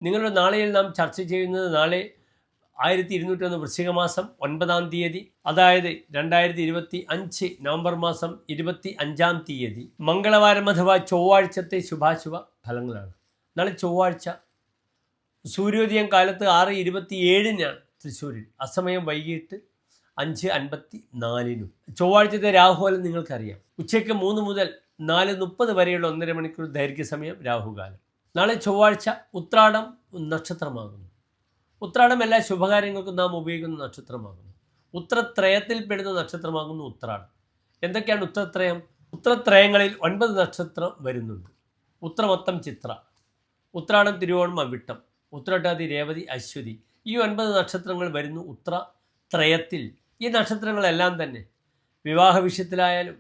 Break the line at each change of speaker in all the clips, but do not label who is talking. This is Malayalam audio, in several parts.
നിങ്ങളുടെ നാളെയിൽ നാം ചർച്ച ചെയ്യുന്നത് നാളെ 1201 വൃശ്ചിക മാസം 9-ാം തീയതി, അതായത് 2025 നവംബർ മാസം 25-ാം തീയതി മംഗളവാരം അഥവാ ചൊവ്വാഴ്ചത്തെ ശുഭാശുഭ ഫലങ്ങളാണ്. നാളെ ചൊവ്വാഴ്ച സൂര്യോദയം കാലത്ത് 6:27-നാണ് തൃശ്ശൂരിൽ, അസമയം വൈകിട്ട് 5:54. ചൊവ്വാഴ്ചത്തെ രാഹുകാലം നിങ്ങൾക്കറിയാം. ഉച്ചയ്ക്ക് 3 മുതൽ 4:30 വരെയുള്ള 1.5 മണിക്കൂർ ദൈർഘ്യസമയം രാഹുകാലം. നാളെ ചൊവ്വാഴ്ച ഉത്രാടം നക്ഷത്രമാകുന്നു. ഉത്രാടം എല്ലാ ശുഭകാര്യങ്ങൾക്കും നാം ഉപയോഗിക്കുന്ന നക്ഷത്രമാകുന്നു. ഉത്രത്രയത്തിൽപ്പെടുന്ന നക്ഷത്രമാകുന്നു ഉത്രാടം. എന്തൊക്കെയാണ് ഉത്രത്രയം? ഉത്രത്രയങ്ങളിൽ 9 നക്ഷത്രം വരുന്നുണ്ട്. ഉത്രമൊത്തം ചിത്ര, ഉത്രാടം തിരുവോണം അവിട്ടം, ഉത്രട്ടാതി രേവതി അശ്വതി, ഈ 9 നക്ഷത്രങ്ങൾ വരുന്നു ഉത്രത്രയത്തിൽ. ഈ നക്ഷത്രങ്ങളെല്ലാം തന്നെ വിവാഹ വിഷയത്തിലായാലും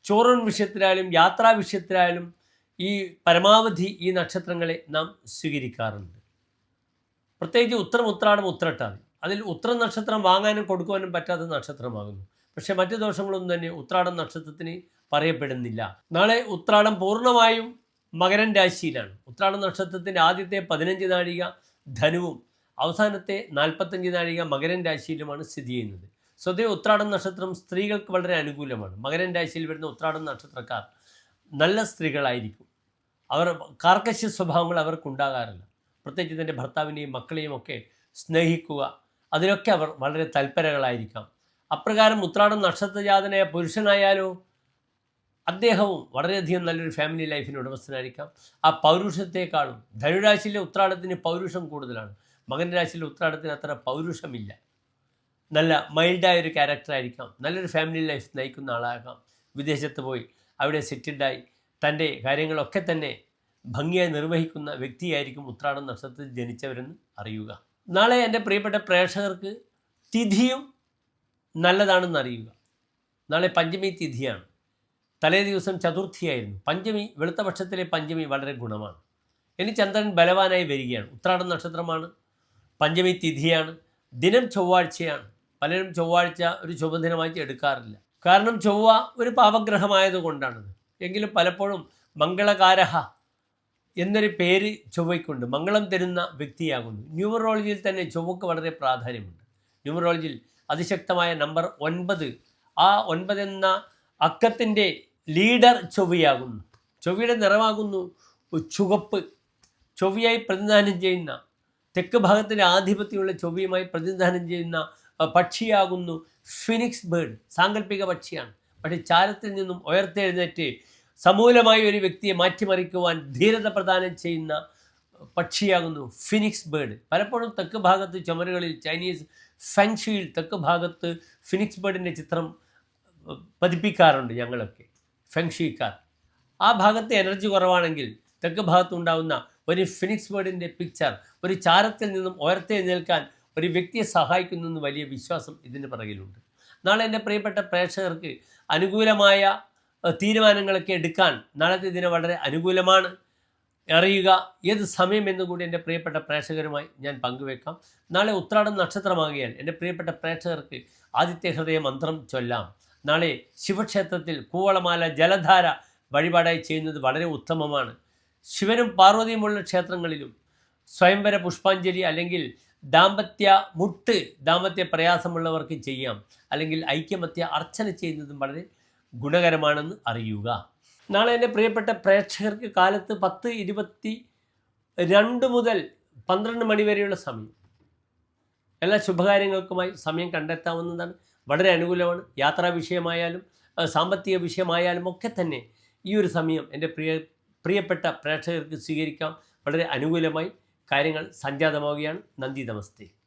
ചോറൂൺ വിഷയത്തിലായാലും യാത്രാ വിഷയത്തിലായാലും ഈ പരമാവധി ഈ നക്ഷത്രങ്ങളെ നാം സ്വീകരിക്കാറുണ്ട്. പ്രത്യേകിച്ച് ഉത്രാടം ഉത്രട്ടാതി, അതിൽ ഉത്ര നക്ഷത്രം വാങ്ങാനും കൊടുക്കുവാനും പറ്റാത്ത നക്ഷത്രമാകുന്നു. പക്ഷേ മറ്റു ദോഷങ്ങളൊന്നും തന്നെ ഉത്രാടം നക്ഷത്രത്തിന് പറയപ്പെടുന്നില്ല. നാളെ ഉത്രാടം പൂർണ്ണമായും മകരൻ രാശിയിലാണ്. ഉത്രാടം നക്ഷത്രത്തിൻ്റെ ആദ്യത്തെ 15 നാഴിക ധനുവും അവസാനത്തെ 45 നാഴിക മകരൻ രാശിയിലുമാണ് സ്ഥിതി ചെയ്യുന്നത്. സ്വതവേ ഉത്രാടം നക്ഷത്രം സ്ത്രീകൾക്ക് വളരെ അനുകൂലമാണ്. മകരൻ രാശിയിൽ വരുന്ന ഉത്രാടം നക്ഷത്രക്കാർ നല്ല സ്ത്രീകളായിരിക്കും. അവർ കാർക്കശ്യ സ്വഭാവങ്ങൾ അവർക്കുണ്ടാകാറില്ല. പ്രത്യേകിച്ച് തൻ്റെ ഭർത്താവിനെയും മക്കളെയും ഒക്കെ സ്നേഹിക്കുക, അതിലൊക്കെ അവർ വളരെ തൽപരകളായിരിക്കാം. അപ്രകാരം ഉത്രാടം നക്ഷത്രജാതനായ പുരുഷനായാലോ അദ്ദേഹവും വളരെയധികം നല്ലൊരു ഫാമിലി ലൈഫിന് ഉടമസ്ഥനായിരിക്കാം. ആ പൗരുഷത്തെക്കാളും ധനുരാശിയിലെ ഉത്രാടത്തിന് പൗരുഷം കൂടുതലാണ്. മകൻ രാശിയിലെ ഉത്രാടത്തിന് അത്ര പൗരുഷമില്ല. നല്ല മൈൽഡായ ഒരു ക്യാരക്ടറായിരിക്കാം. നല്ലൊരു ഫാമിലി ലൈഫ് നയിക്കുന്ന ആളാകാം. വിദേശത്ത് പോയി അവിടെ സെറ്റിൽഡായി തൻ്റെ കാര്യങ്ങളൊക്കെ തന്നെ ഭംഗിയായി നിർവഹിക്കുന്ന വ്യക്തിയായിരിക്കും ഉത്രാടം നക്ഷത്രത്തിൽ ജനിച്ചവരെന്ന് അറിയുക. നാളെ എൻ്റെ പ്രിയപ്പെട്ട പ്രേക്ഷകർക്ക് തിഥിയും നല്ലതാണെന്ന് അറിയുക. നാളെ പഞ്ചമി തിഥിയാണ്. തലേ ദിവസം ചതുർത്ഥിയായിരുന്നു. പഞ്ചമി, വെളുത്ത പക്ഷത്തിലെ പഞ്ചമി വളരെ ഗുണമാണ്. ഇനി ചന്ദ്രൻ ബലവാനായി വരികയാണ്. ഉത്രാടം നക്ഷത്രമാണ്, പഞ്ചമി തിഥിയാണ്, ദിനം ചൊവ്വാഴ്ചയാണ്. പലരും ചൊവ്വാഴ്ച ഒരു ശുഭദിനമായി എടുക്കാറില്ല. കാരണം ചൊവ്വ ഒരു പാപഗ്രഹമായതുകൊണ്ടാണത്. എങ്കിലും പലപ്പോഴും മംഗളകാരഹ എന്നൊരു പേര് ചൊവ്വയ്ക്കുണ്ട്. മംഗളം തരുന്ന വ്യക്തിയാകുന്നു. ന്യൂമറോളജിയിൽ തന്നെ ചൊവ്വക്ക് വളരെ പ്രാധാന്യമുണ്ട്. ന്യൂമറോളജിയിൽ അതിശക്തമായ നമ്പർ 9, ആ 9 എന്ന അക്കത്തിൻ്റെ ലീഡർ ചൊവ്വയാകുന്നു. ചൊവ്വയുടെ നിറമാകുന്നു ചുവപ്പ്. ചൊവ്വയായി പ്രതിനിധാനം ചെയ്യുന്ന, തെക്ക് ഭാഗത്തിൻ്റെ ആധിപത്യമുള്ള ചൊവ്വയുമായി പ്രതിനിധാനം ചെയ്യുന്ന പക്ഷിയാകുന്നു ഫിനിക്സ് ബേർഡ്. സാങ്കല്പിക പക്ഷിയാണ്. പക്ഷേ ചാരത്തിൽ നിന്നും ഉയർത്തെഴുന്നേറ്റ് സമൂലമായി ഒരു വ്യക്തിയെ മാറ്റിമറിക്കുവാൻ ധീരത പ്രദാനം ചെയ്യുന്ന പക്ഷിയാകുന്നു ഫിനിക്സ് ബേർഡ്. പലപ്പോഴും തെക്ക് ഭാഗത്ത് ചുമരുകളിൽ ചൈനീസ് ഫെങ്ഷുയിൽ തെക്ക് ഭാഗത്ത് ഫിനിക്സ് ബേർഡിൻ്റെ ചിത്രം പതിപ്പിക്കാറുണ്ട് ഞങ്ങളൊക്കെ, ഫെങ്ഷുക്കാർ. ആ ഭാഗത്ത് എനർജി കുറവാണെങ്കിൽ തെക്ക് ഭാഗത്തുണ്ടാകുന്ന ഒരു ഫിനിക്സ് ബേർഡിൻ്റെ പിക്ചർ ഒരു ചാരത്തിൽ നിന്നും ഉയർത്തെഴുന്നേൽക്കാൻ ഒരു വ്യക്തിയെ സഹായിക്കുന്നെന്ന് വലിയ വിശ്വാസം ഇതിന് പിറകിലുണ്ട്. നാളെ എൻ്റെ പ്രിയപ്പെട്ട പ്രേക്ഷകർക്ക് അനുകൂലമായ തീരുമാനങ്ങളൊക്കെ എടുക്കാൻ നാളത്തെ ദിനം വളരെ അനുകൂലമാണ്. അറിയുക ഏത് സമയം എന്നുകൂടി എൻ്റെ പ്രിയപ്പെട്ട പ്രേക്ഷകരുമായി ഞാൻ പങ്കുവെക്കാം. നാളെ ഉത്രാടം നക്ഷത്രമാകിയാൽ എൻ്റെ പ്രിയപ്പെട്ട പ്രേക്ഷകർക്ക് ആദിത്യ ഹൃദയ മന്ത്രം ചൊല്ലാം. നാളെ ശിവക്ഷേത്രത്തിൽ കൂവളമാല ജലധാര വഴിപാടായി ചെയ്യുന്നത് വളരെ ഉത്തമമാണ്. ശിവനും പാർവതിയുമുള്ള ക്ഷേത്രങ്ങളിലും സ്വയംവര പുഷ്പാഞ്ജലി അല്ലെങ്കിൽ ദാമ്പത്യ പ്രയാസമുള്ളവർക്ക് ചെയ്യാം. അല്ലെങ്കിൽ ഐക്യമത്യ അർച്ചന ചെയ്യുന്നതും വളരെ ഗുണകരമാണെന്ന് അറിയുക. നാളെ എൻ്റെ പ്രിയപ്പെട്ട പ്രേക്ഷകർക്ക് കാലത്ത് 10:22 മുതൽ 12 മണി വരെയുള്ള സമയം എല്ലാ ശുഭകാര്യങ്ങൾക്കുമായി സമയം കണ്ടെത്താവുന്നതാണ്. വളരെ അനുകൂലമാണ്. യാത്രാ വിഷയമായാലും സാമ്പത്തിക വിഷയമായാലും ഒക്കെ തന്നെ ഈ ഒരു സമയം എൻ്റെ പ്രിയപ്പെട്ട പ്രേക്ഷകർക്ക് സ്വീകരിക്കാം. വളരെ അനുകൂലമായി കാര്യങ്ങൾ സംജാതമാവുകയാണ്. നന്ദി, നമസ്തേ.